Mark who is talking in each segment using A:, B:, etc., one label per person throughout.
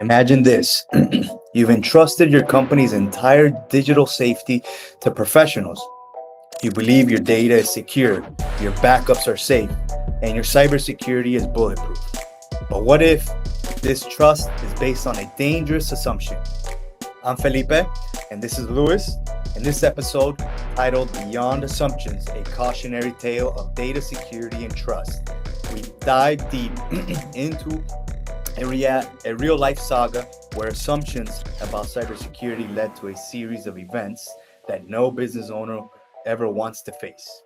A: Imagine this. You've entrusted your company's entire digital safety to professionals. You believe your data is secure, your backups are safe, and your cybersecurity is bulletproof. But what if this trust is based on a dangerous assumption? I'm Felipe, and this is Luis. In this episode, titled Beyond Assumptions, a cautionary tale of data security and trust, we dive deep into a real life saga where assumptions about cybersecurity led to a series of events that no business owner ever wants to face.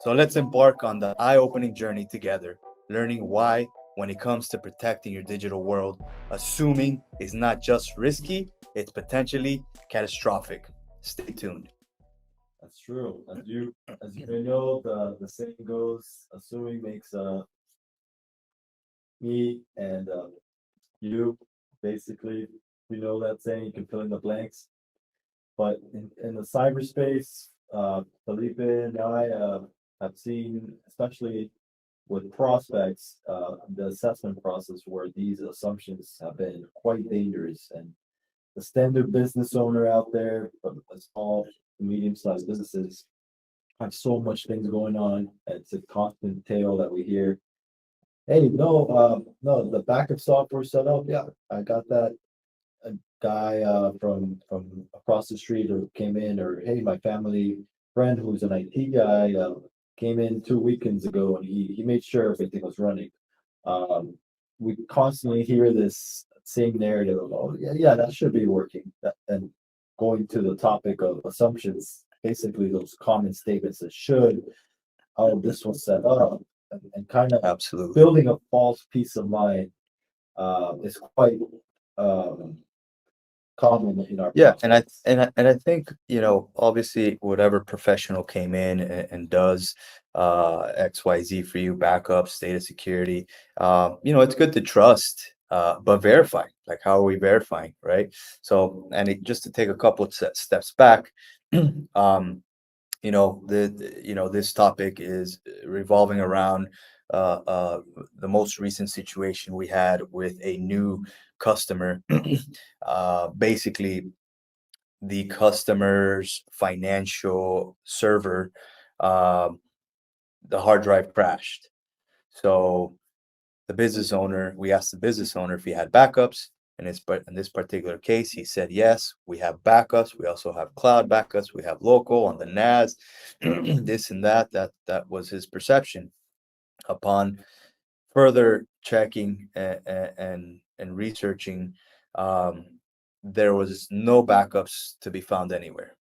A: So let's embark on the eye opening journey together, learning why, when it comes to protecting your digital world, assuming is not just risky, it's potentially catastrophic. Stay tuned.
B: That's true. As you may know, the saying goes, assuming makes me and you basically, we know that saying, you can fill in the blanks. But in the cyberspace, Felipe and I have seen, especially with prospects, the assessment process where these assumptions have been quite dangerous. And the standard business owner out there, small, medium-sized businesses, have so much things going on. It's a constant tale that we hear. Hey, no, the backup software set up. Yeah, I got that. A guy from across the street or came in, or hey, my family friend who's an IT guy came in 2 weekends ago, and he made sure everything was running. Um, we constantly hear this same narrative of, oh yeah, that should be working. And going to the topic of assumptions, basically those common statements that should, oh, this was set up, and kind of
A: Absolutely.
B: building a false peace of mind is quite um, common in our
A: Yeah, and I
B: prospects.
A: and I, and I think obviously, whatever professional came in and does XYZ for you, backups, data security, it's good to trust, but verify. Like, how are we verifying, right? So, just to take a couple of steps back, um, this topic is revolving around the most recent situation we had with a new customer. Basically, the customer's financial server, um, the hard drive crashed. So we asked the business owner if he had backups. But in this particular case, he said yes. We have backups. We also have cloud backups. We have local on the NAS, this and that. That was his perception. Upon further checking and researching, um, there was no backups to be found anywhere.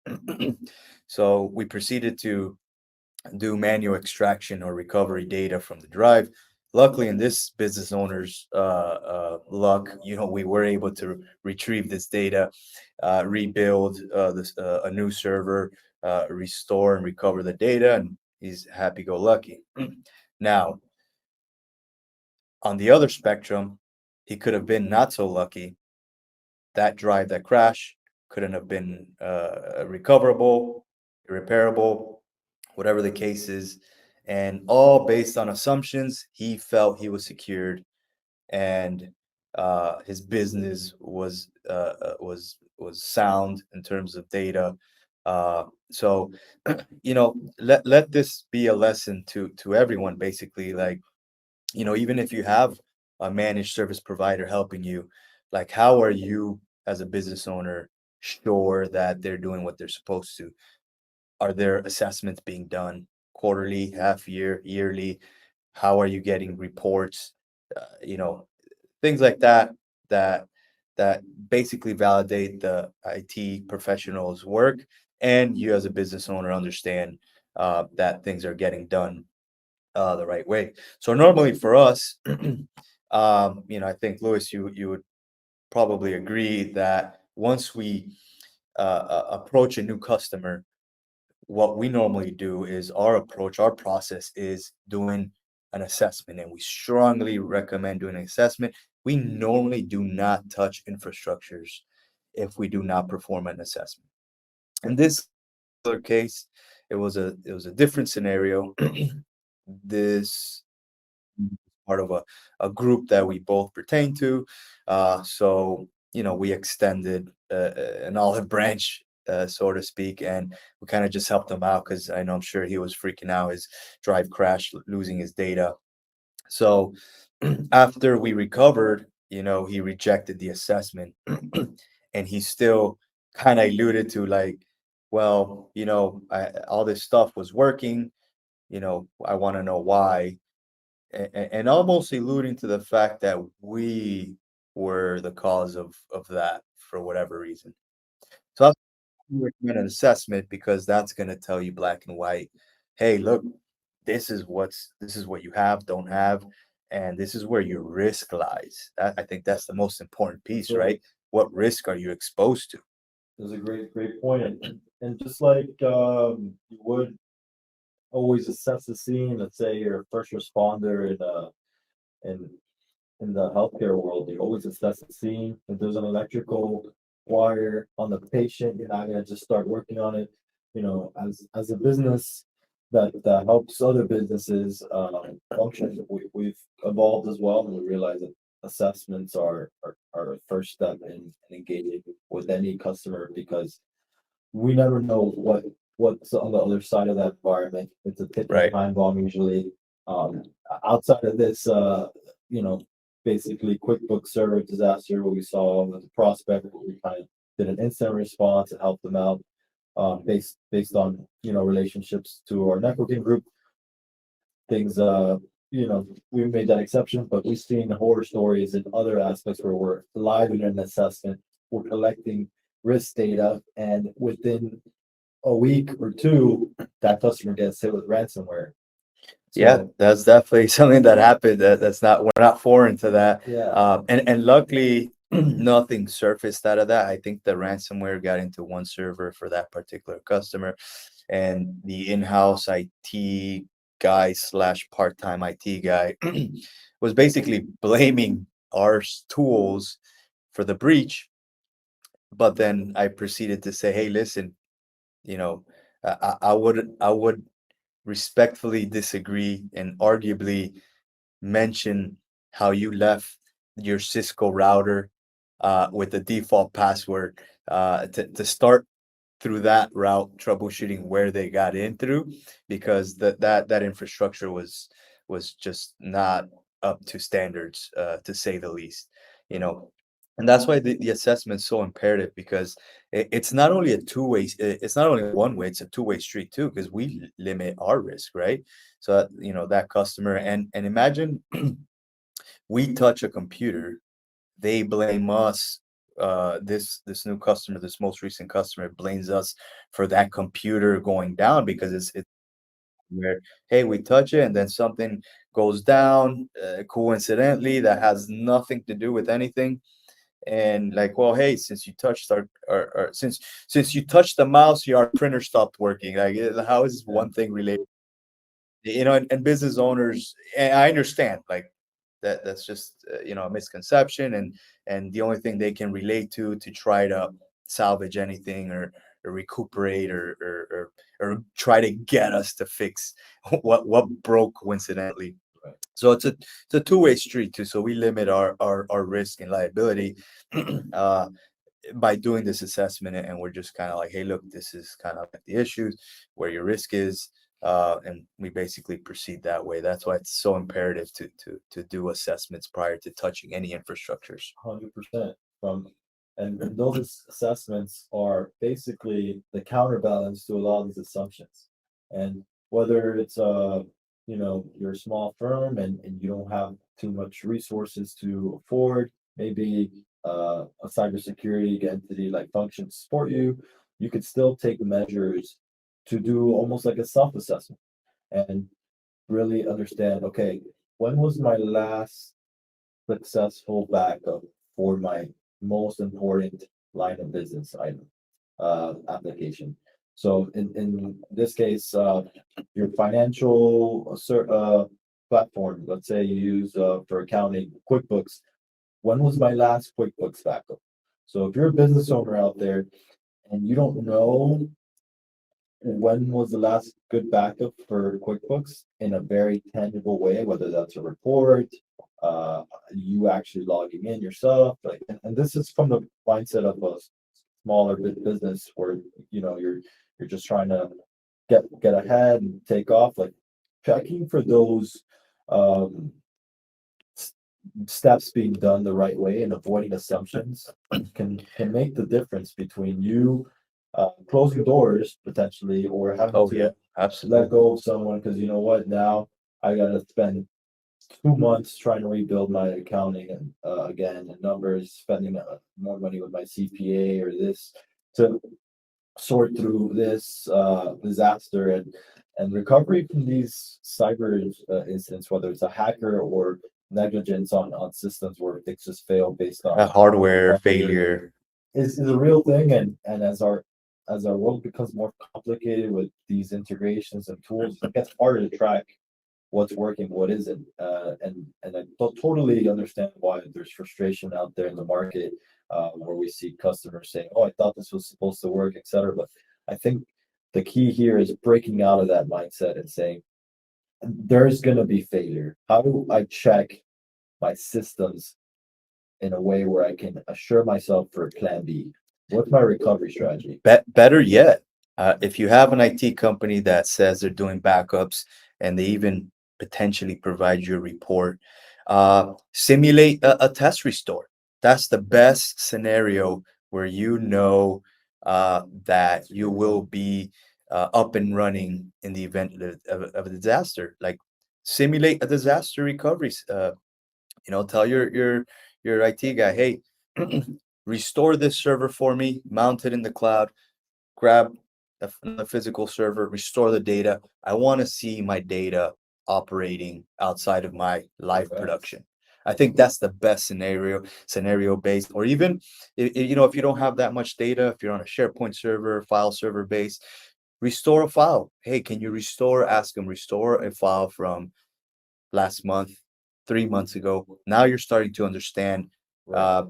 A: So we proceeded to do manual extraction or recovery data from the drive. Luckily, in this business owner's luck, we were able to retrieve this data, rebuild a new server, restore and recover the data, and he's happy-go-lucky. Now, on the other spectrum, he could have been not so lucky. That drive that crashed couldn't have been recoverable, irreparable, whatever the case is, and all based on assumptions. He felt he was secured, and his business was sound in terms of data. So, let this be a lesson to everyone. Basically, like, even if you have a managed service provider helping you, like, how are you as a business owner sure that they're doing what they're supposed to? Are there assessments being done quarterly, half year, yearly? How are you getting reports? You know, things like that that that basically validate the IT professional's work, and you as a business owner understand that things are getting done the right way. So normally for us, I think, Louis, you would probably agree that once we approach a new customer, what we normally do is our process is doing an assessment, and we strongly recommend doing an assessment. We normally do not touch infrastructures if we do not perform an assessment. In this particular case, it was a different scenario. This part of a group that we both pertain to. So, we extended an olive branch, so to speak, and we kind of just helped him out because I know I'm sure he was freaking out. His drive crashed, losing his data. So after we recovered, he rejected the assessment and he still kind of alluded to like, well, all this stuff was working, I want to know why. And almost alluding to the fact that we were the cause of that for whatever reason. So you recommend an assessment because that's going to tell you black and white, hey, look, this is what you have, don't have, and this is where your risk lies. I think that's the most important piece,
B: So
A: right? What risk are you exposed to?
B: there's a great point. And just like you would always assess the scene, let's say you're a first responder in in the healthcare world, you always assess the scene. If there's an electrical wire on the patient, you're not gonna just start working on it. As a business that helps other businesses function, we've evolved as well, and we realize that assessments are a first step in engaging with any customer because we never know what's on the other side of that environment. It's a ticking
A: Right.
B: time bomb usually. Um, Outside of this, you know, basically QuickBooks server disaster, what we saw with the prospect, we kind of did an instant response and helped them out, based on, relationships to our networking group. Things, we made that exception, but we've seen horror stories in other aspects where we're live in an assessment, we're collecting risk data, and within a week or two, that customer gets hit with ransomware.
A: Yeah,
B: So,
A: that's definitely something that happened. That's not we're not foreign to that.
B: yeah,
A: And luckily, nothing surfaced out of that. I think the ransomware got into one server for that particular customer, and the in-house IT guy slash part-time IT guy was basically blaming our tools for the breach. But then I proceeded to say, "Hey, listen, you know, I would respectfully disagree and arguably mention how you left your Cisco router with the default password to start through that route, troubleshooting where they got in through, because that infrastructure was just not up to standards, to say the least. You know, and that's why the assessment is so imperative because it's not only a two-way, it's not only one way, it's a two-way street too, because we limit our risk, right? So that, that customer, and imagine we touch a computer, they blame us. This new customer, this most recent customer, blames us for that computer going down because it's where, hey, we touch it and then something goes down, coincidentally, that has nothing to do with anything. And like, well, hey, since you touched our since you touched the mouse, your printer stopped working. Like, how is
B: yeah,
A: one thing related? And business owners, and I understand, like, that's just a misconception, and the only thing they can relate to try to salvage anything, or recuperate, or try to get us to fix what broke coincidentally.
B: right.
A: So it's a two-way street too. So we limit our risk and liability uh, by doing this assessment, and we're just kind of like, hey, look, this is kind of like the issues, where your risk is, and we basically proceed that way. That's why it's so imperative to do assessments prior to touching any infrastructures.
B: 100% from, and those assessments are basically the counterbalance to a lot of these assumptions. And whether it's you're a small firm and you don't have too much resources to afford, maybe a cybersecurity entity like function to support you, you could still take measures to do almost like a self-assessment and really understand, okay, when was my last successful backup for my most important line of business item, application. So in this case, your financial platform, let's say you use for accounting QuickBooks. When was my last QuickBooks backup? So if you're a business owner out there and you don't know when was the last good backup for QuickBooks in a very tangible way, whether that's a report, uh, you actually logging in yourself, like, and this is from the mindset of a smaller business where, you're just trying to get ahead and take off, like checking for those, um, steps being done the right way and avoiding assumptions can make the difference between you closing doors potentially or having
A: Oh
B: to
A: yeah,
B: let
A: absolutely.
B: go of someone because you know what, now I gotta spend 2 months trying to rebuild my accounting and again and numbers, spending more money with my CPA or this to sort through this disaster and recovery from these cyber incidents, whether it's a hacker or negligence on systems where things just fail based
A: A
B: on
A: hardware
B: hardware,
A: failure.
B: is a real thing. And as our world becomes more complicated with these integrations and tools, it gets harder to track what's working, what isn't. And I totally understand why there's frustration out there in the market, where we see customers saying, "Oh, I thought this was supposed to work," etc. But I think the key here is breaking out of that mindset and saying, "There's going to be failure. How do I check my systems in a way where I can assure myself for plan B? What's my recovery strategy?"
A: Better yet, if you have an IT company that says they're doing backups and they even potentially provide you a report, simulate a test restore. That's the best scenario where that you will be up and running in the event of a disaster. Like simulate a disaster recovery. Tell your IT guy, hey, restore this server for me, mount it in the cloud, grab another physical server, restore the data. I want to see my data operating outside of my live
B: Correct.
A: production. I think that's the best scenario based, or even if you don't have that much data, if you're on a SharePoint server, file server based, restore a file. Hey, can you ask them, restore a file from last month, 3 months ago. Now you're starting to understand
B: Right.
A: uh,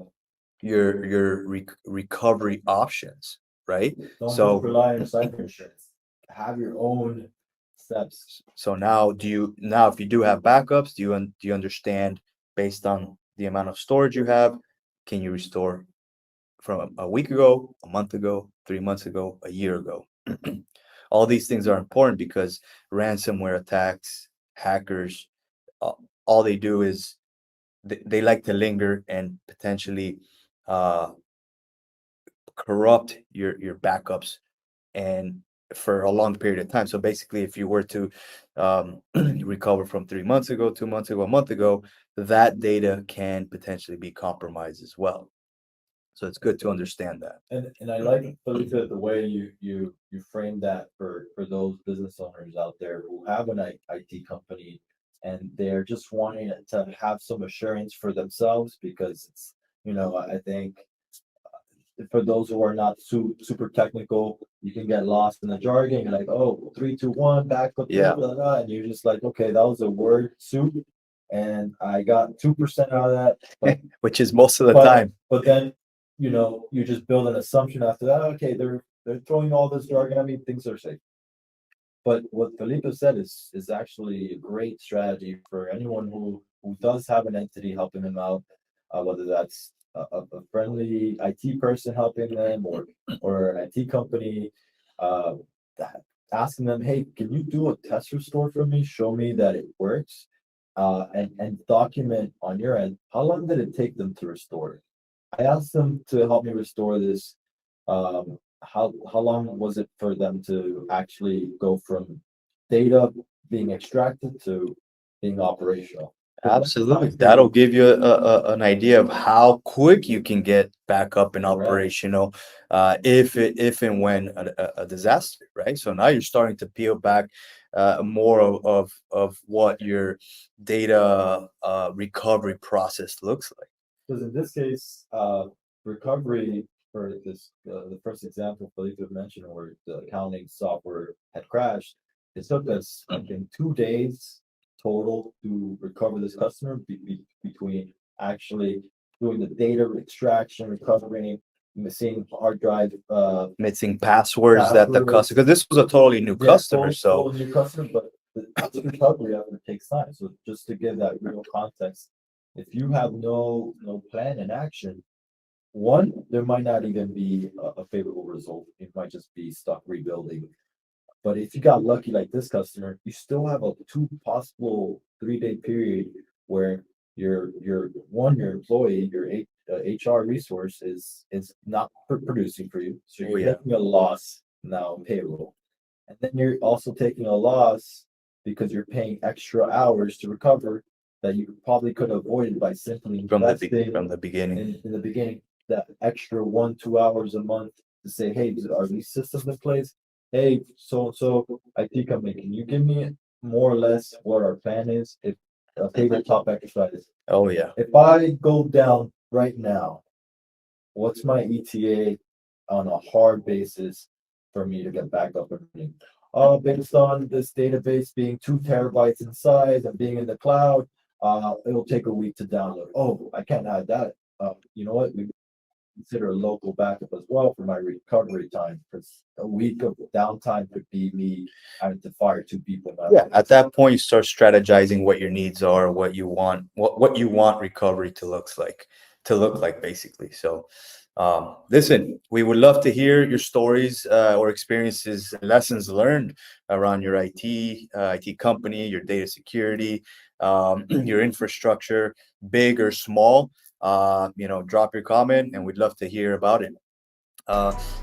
A: your recovery options, right?
B: Don't just
A: So
B: rely on your cyber insurance. Have your own steps.
A: so now if you do have backups, do you understand based on the amount of storage you have, can you restore from a week ago, a month ago, 3 months ago, a year ago? All these things are important because ransomware attacks, hackers, uh, all they do is they like to linger and potentially uh, corrupt your backups and for a long period of time. So basically, if you were to recover from 3 months ago, 2 months ago, a month ago, that data can potentially be compromised as well. So it's good to understand that.
B: And I like, Felipe, the way you frame that for those business owners out there who have an IT company and they're just wanting to have some assurance for themselves because it's, I think for those who are not super technical, you can get lost in the jargon. You're like, oh, 3, 2, 1, backup, blah,
A: Yeah,
B: blah, blah, and you're just like, okay, that was a word soup, and I got 2% out of that, but
A: which is most of the
B: but
A: time.
B: but then you just build an assumption after that. Okay, they're throwing all this jargon at me. Things are safe. But what Felipe said is actually a great strategy for anyone who does have an entity helping them out, whether that's a friendly IT person helping them or an IT company, uh, asking them, hey, can you do a test restore for me? Show me that it works, and document on your end how long did it take them to restore it. I asked them to help me restore this. How long was it for them to actually go from data being extracted to being operational? Because that's a
A: Absolutely.
B: time
A: That'll
B: period.
A: give you an idea of how quick you can get back up and
B: Correct.
A: operational if and when a disaster, right? So now you're starting to peel back more of what your data recovery process looks like.
B: Because in this case, recovery for this, the first example Felipe mentioned where the accounting software had crashed, it took us, I think, 2 days total to recover this customer between actually doing the data extraction, recovering, missing hard drive,
A: missing passwords that the
B: Passwords.
A: customer, because this was a totally new customer. So
B: new customer, but the recovery of it takes time. So just to give that real context, if you have no plan and action, one, there might not even be a favorable result. It might just be stuck rebuilding. But if you got lucky like this customer, you still have a two possible 3-day period where your employee, your HR resource is not producing for you. So you're taking a loss now in payroll. And then you're also taking a loss because you're paying extra hours to recover that you probably could have avoided by simply
A: from
B: investing
A: the beginning.
B: in the beginning, that extra 1-2 hours a month to say, hey, are these systems in place? Hey, so IT company, can you give me more or less what our plan is? If a tabletop exercise,
A: Oh yeah.
B: if I go down right now, what's my ETA on a hard basis for me to get back up and running? Based on this database being 2 terabytes in size and being in the cloud, it'll take a week to download. Oh, I can't add that. You know what? We consider a local backup as well for my recovery time, because a week of downtime could be me having to fire 2 people.
A: Yeah, at that point you start strategizing what your needs are, what you want, what you want recovery to look like basically. So listen, we would love to hear your stories or experiences, lessons learned around your IT company, your data security, your infrastructure, big or small. Drop your comment and we'd love to hear about it.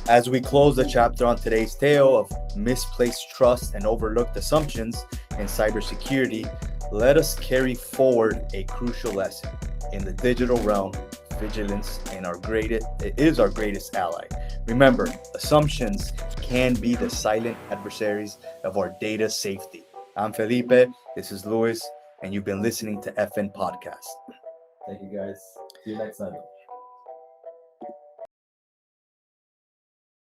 A: As we close the chapter on today's tale of misplaced trust and overlooked assumptions in cybersecurity, let us carry forward a crucial lesson. In the digital realm, vigilance is our greatest ally. Remember, assumptions can be the silent adversaries of our data safety. I'm Felipe, this is Luis, and you've been listening to FN Podcast.
B: Thank you guys. See you next time.